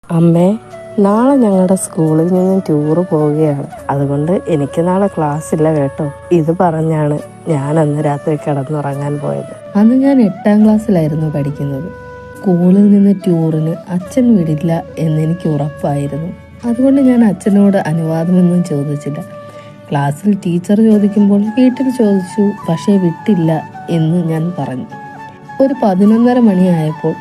അമ്മേ, നാളെ ഞങ്ങളുടെ സ്കൂളിൽ നിന്നും ടൂറ് പോവുകയാണ്. അതുകൊണ്ട് എനിക്ക് നാളെ ക്ലാസ് ഇല്ല കേട്ടോ. ഇത് പറഞ്ഞാണ് ഞാൻ അന്ന് രാത്രി കിടന്നുറങ്ങാൻ പോയത്. അന്ന് ഞാൻ 8ാം ക്ലാസ്സിലായിരുന്നു പഠിക്കുന്നത്. സ്കൂളിൽ നിന്ന് ടൂറിന് അച്ഛൻ വിടില്ല എന്നെനിക്ക് ഉറപ്പായിരുന്നു. അതുകൊണ്ട് ഞാൻ അച്ഛനോട് അനുവാദമൊന്നും ചോദിച്ചില്ല. ക്ലാസ്സിൽ ടീച്ചർ ചോദിക്കുമ്പോൾ വീട്ടിൽ ചോദിച്ചു, പക്ഷേ വിട്ടില്ല എന്ന് ഞാൻ പറഞ്ഞു. ഒരു 11:30 മണിയായപ്പോൾ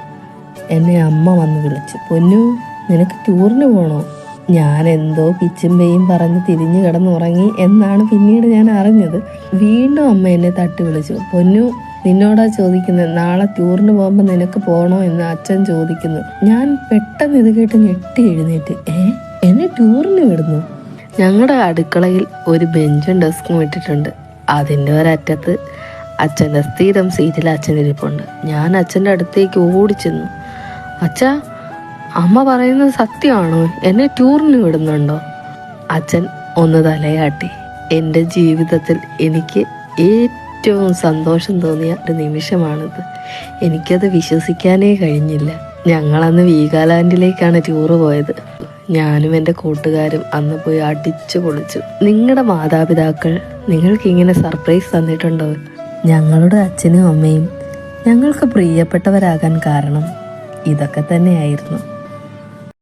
എന്നെ അമ്മ വന്ന് വിളിച്ചു. പൊന്നു, നിനക്ക് ടൂറിന് പോകണോ? ഞാൻ എന്തോ പിച്ചുമ്പയും പറഞ്ഞ് തിരിഞ്ഞു കിടന്നുറങ്ങി എന്നാണ് പിന്നീട് ഞാൻ അറിഞ്ഞത്. വീണ്ടും അമ്മ എന്നെ തട്ടി വിളിച്ചു. പൊന്നു, നിന്നോടാ ചോദിക്കുന്നത്, നാളെ ടൂറിന് പോകുമ്പോൾ നിനക്ക് പോകണോ എന്ന് അച്ഛൻ ചോദിക്കുന്നു. ഞാൻ പെട്ടെന്ന് ഇത് കേട്ട് ഞെട്ടി എഴുന്നേറ്റ്. എന്നെ ടൂറിന് വിടുന്നു? ഞങ്ങളുടെ അടുക്കളയിൽ ഒരു ബെഞ്ചും ഡെസ്കും ഇട്ടിട്ടുണ്ട്. അതിൻ്റെ ഒരറ്റത്ത് അച്ഛൻ്റെ സ്ഥിരം സീറ്റിൽ അച്ഛനിരിപ്പുണ്ട്. ഞാൻ അച്ഛൻ്റെ അടുത്തേക്ക് ഓടിച്ചെന്നു. അച്ഛാ, അമ്മ പറയുന്നത് സത്യമാണോ? എന്നെ ടൂറിന് വിടുന്നുണ്ടോ? അച്ഛൻ ഒന്ന് തലയാട്ടി. എൻ്റെ ജീവിതത്തിൽ എനിക്ക് ഏറ്റവും സന്തോഷം തോന്നിയ ഒരു നിമിഷമാണിത്. എനിക്കത് വിശ്വസിക്കാനേ കഴിഞ്ഞില്ല. ഞങ്ങളന്ന് വീഗാലാൻഡിലേക്കാണ് ടൂറ് പോയത്. ഞാനും എൻ്റെ കൂട്ടുകാരും അന്ന് പോയി അടിച്ചു പൊളിച്ചു. നിങ്ങളുടെ മാതാപിതാക്കൾ നിങ്ങൾക്ക് ഇങ്ങനെ സർപ്രൈസ് തന്നിട്ടുണ്ടോ? ഞങ്ങളുടെ അച്ഛനും അമ്മയും ഞങ്ങൾക്ക് പ്രിയപ്പെട്ടവരാകാൻ കാരണം ഇതൊക്കെ തന്നെയായിരുന്നു.